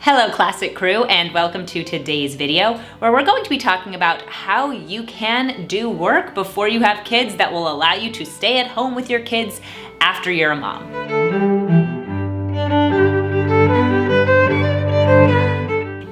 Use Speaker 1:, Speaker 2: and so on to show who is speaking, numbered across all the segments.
Speaker 1: Hello Classic Crew, and welcome to today's video where we're going to be talking about how you can do work before you have kids that will allow you to stay at home with your kids after you're a mom.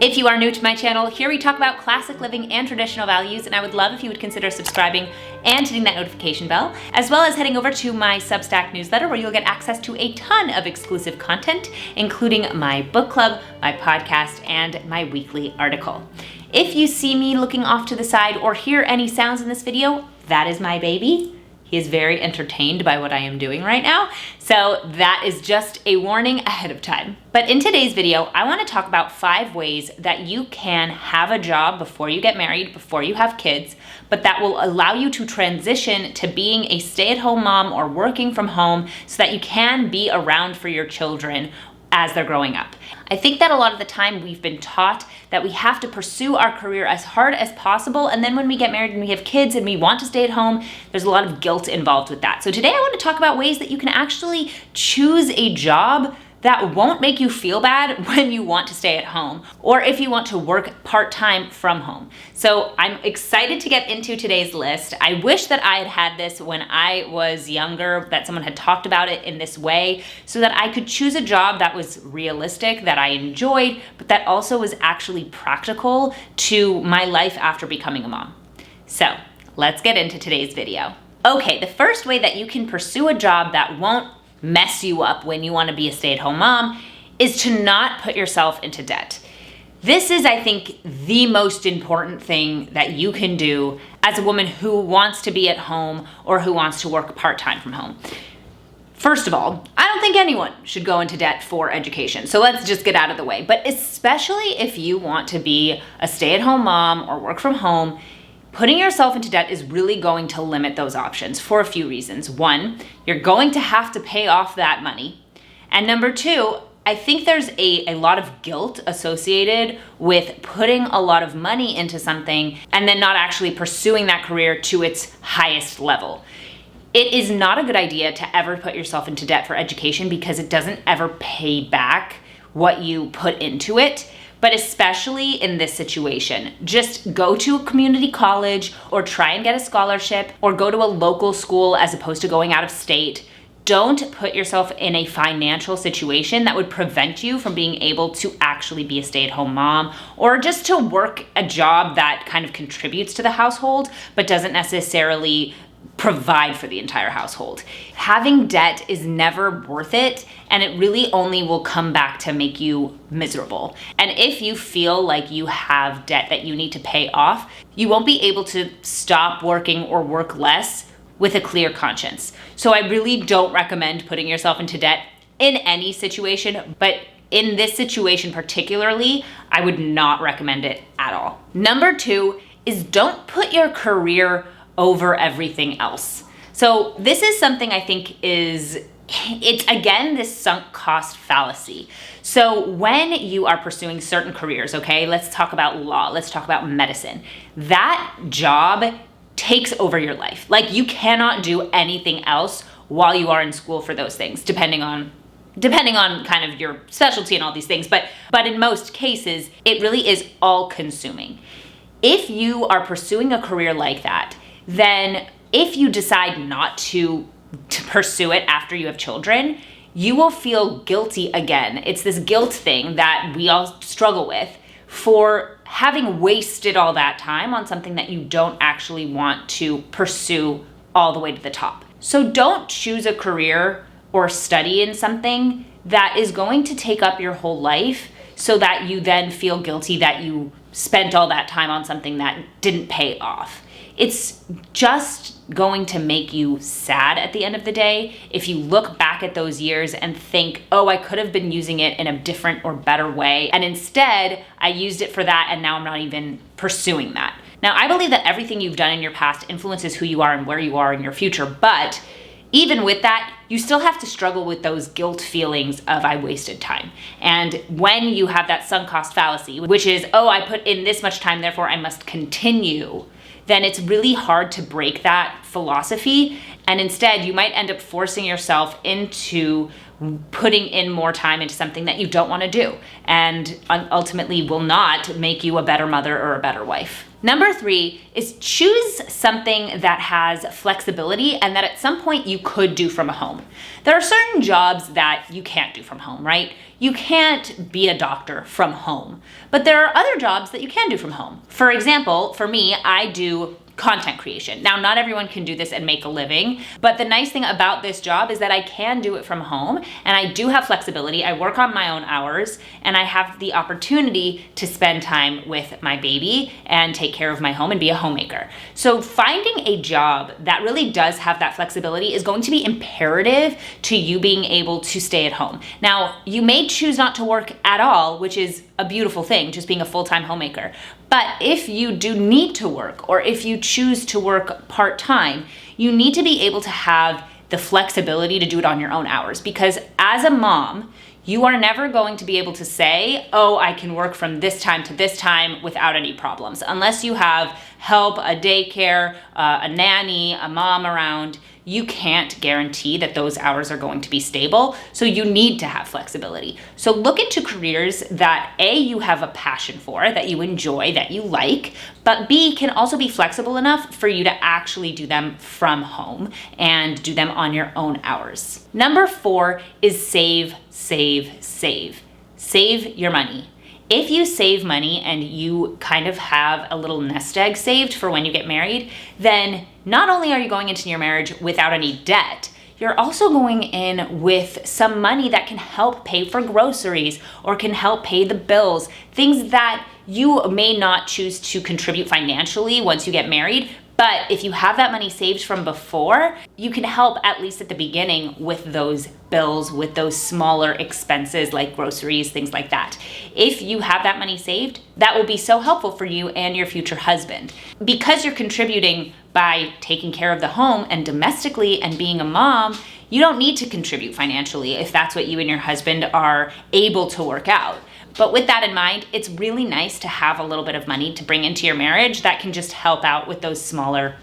Speaker 1: If you are new to my channel, here we talk about classic living and traditional values, and I would love if you would consider subscribing and hitting that notification bell, as well as heading over to my Substack newsletter where you'll get access to a ton of exclusive content, including my book club, my podcast, and my weekly article. If you see me looking off to the side or hear any sounds in this video, that is my baby. He is very entertained by what I am doing right now, so that is just a warning ahead of time. But in today's video, I want to talk about 5 ways that you can have a job before you get married, before you have kids, but that will allow you to transition to being a stay-at-home mom or working from home so that you can be around for your children as they're growing up. I think that a lot of the time we've been taught that we have to pursue our career as hard as possible, and then when we get married and we have kids and we want to stay at home, there's a lot of guilt involved with that. So today I want to talk about ways that you can actually choose a job that won't make you feel bad when you want to stay at home or if you want to work part-time from home. So I'm excited to get into today's list. I wish that I had had this when I was younger, that someone had talked about it in this way so that I could choose a job that was realistic, that I enjoyed, but that also was actually practical to my life after becoming a mom. So let's get into today's video. Okay, the first way that you can pursue a job that won't mess you up when you want to be a stay-at-home mom is to not put yourself into debt. This is, I think, the most important thing that you can do as a woman who wants to be at home or who wants to work part-time from home. First of all, I don't think anyone should go into debt for education, so let's just get out of the way. But especially if you want to be a stay-at-home mom or work from home, putting yourself into debt is really going to limit those options for a few reasons. 1, you're going to have to pay off that money. And number 2, I think there's a lot of guilt associated with putting a lot of money into something and then not actually pursuing that career to its highest level. It is not a good idea to ever put yourself into debt for education because it doesn't ever pay back what you put into it. But especially in this situation, just go to a community college or try and get a scholarship or go to a local school as opposed to going out of state. Don't put yourself in a financial situation that would prevent you from being able to actually be a stay-at-home mom or just to work a job that kind of contributes to the household but doesn't necessarily provide for the entire household. Having debt is never worth it, and it really only will come back to make you miserable. And if you feel like you have debt that you need to pay off, you won't be able to stop working or work less with a clear conscience. So I really don't recommend putting yourself into debt in any situation, but in this situation particularly, I would not recommend it at all. Number 2 is don't put your career over everything else. So this is something I think it's again this sunk cost fallacy. So when you are pursuing certain careers, okay, let's talk about law, let's talk about medicine, that job takes over your life. Like you cannot do anything else while you are in school for those things, depending on kind of your specialty and all these things, but in most cases, it really is all consuming. If you are pursuing a career like that, then if you decide not to pursue it after you have children, you will feel guilty again. It's this guilt thing that we all struggle with for having wasted all that time on something that you don't actually want to pursue all the way to the top. So don't choose a career or study in something that is going to take up your whole life so that you then feel guilty that you spent all that time on something that didn't pay off. It's just going to make you sad at the end of the day if you look back at those years and think, oh, I could have been using it in a different or better way, and instead I used it for that and now I'm not even pursuing that. Now, I believe that everything you've done in your past influences who you are and where you are in your future, but even with that, you still have to struggle with those guilt feelings of I wasted time. And when you have that sunk cost fallacy, which is, oh, I put in this much time, therefore I must continue, then it's really hard to break that philosophy. And instead, you might end up forcing yourself into putting in more time into something that you don't want to do and ultimately will not make you a better mother or a better wife. Number 3 is choose something that has flexibility and that at some point you could do from home. There are certain jobs that you can't do from home, right? You can't be a doctor from home, but there are other jobs that you can do from home. For example, for me, I do content creation. Now, not everyone can do this and make a living, but the nice thing about this job is that I can do it from home and I do have flexibility. I work on my own hours and I have the opportunity to spend time with my baby and take care of my home and be a homemaker. So finding a job that really does have that flexibility is going to be imperative to you being able to stay at home. Now, you may choose not to work at all, which is a beautiful thing, just being a full-time homemaker. But if you do need to work, or if you choose to work part-time, you need to be able to have the flexibility to do it on your own hours. Because as a mom, you are never going to be able to say, oh, I can work from this time to this time without any problems. Unless you have help, a daycare, a nanny, a mom around, you can't guarantee that those hours are going to be stable. So you need to have flexibility. So look into careers that A, you have a passion for, that you enjoy, that you like, but B, can also be flexible enough for you to actually do them from home and do them on your own hours. Number 4 is save, save, save. Save your money. If you save money and you kind of have a little nest egg saved for when you get married, then not only are you going into your marriage without any debt, you're also going in with some money that can help pay for groceries or can help pay the bills, things that you may not choose to contribute financially once you get married. But if you have that money saved from before, you can help at least at the beginning with those bills, with those smaller expenses like groceries, things like that. If you have that money saved, that will be so helpful for you and your future husband. Because you're contributing by taking care of the home and domestically and being a mom, you don't need to contribute financially if that's what you and your husband are able to work out. But with that in mind, it's really nice to have a little bit of money to bring into your marriage that can just help out with those smaller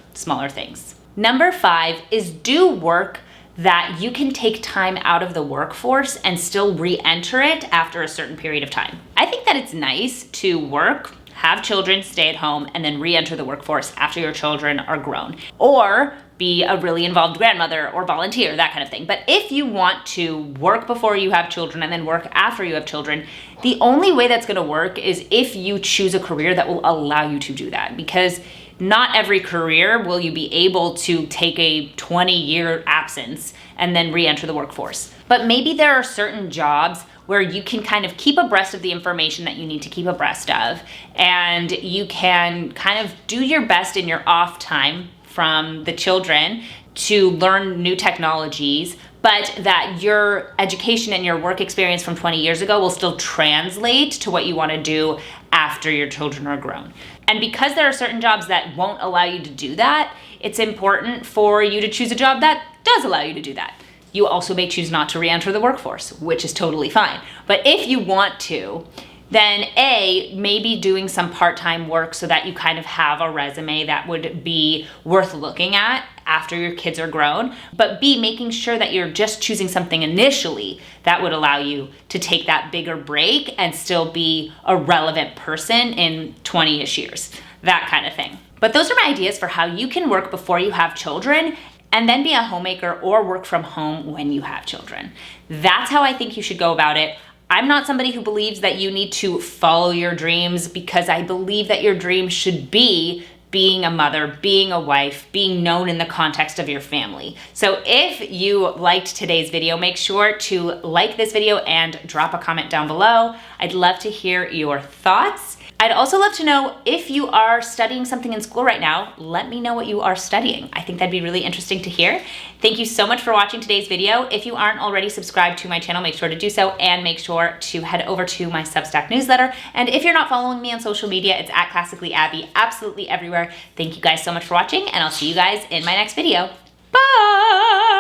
Speaker 1: things. Number 5 is do work that you can take time out of the workforce and still re-enter it after a certain period of time. I think that it's nice to work, have children, stay at home, and then re-enter the workforce after your children are grown. Or be a really involved grandmother or volunteer, that kind of thing. But if you want to work before you have children and then work after you have children, the only way that's gonna work is if you choose a career that will allow you to do that. Because not every career will you be able to take a 20-year absence and then re-enter the workforce. But maybe there are certain jobs where you can kind of keep abreast of the information that you need to keep abreast of, and you can kind of do your best in your off time from the children to learn new technologies, but that your education and your work experience from 20 years ago will still translate to what you want to do after your children are grown. And because there are certain jobs that won't allow you to do that, it's important for you to choose a job that does allow you to do that. You also may choose not to re-enter the workforce, which is totally fine. But if you want to, then A, maybe doing some part-time work so that you kind of have a resume that would be worth looking at after your kids are grown. But B, making sure that you're just choosing something initially that would allow you to take that bigger break and still be a relevant person in 20-ish years, that kind of thing. But those are my ideas for how you can work before you have children and then be a homemaker or work from home when you have children. That's how I think you should go about it. I'm not somebody who believes that you need to follow your dreams, because I believe that your dream should be being a mother, being a wife, being known in the context of your family. So if you liked today's video, make sure to like this video and drop a comment down below. I'd love to hear your thoughts. I'd also love to know if you are studying something in school right now, let me know what you are studying. I think that'd be really interesting to hear. Thank you so much for watching today's video. If you aren't already subscribed to my channel, make sure to do so, and make sure to head over to my Substack newsletter. And if you're not following me on social media, it's at Classically Abby, absolutely everywhere. Thank you guys so much for watching, and I'll see you guys in my next video. Bye!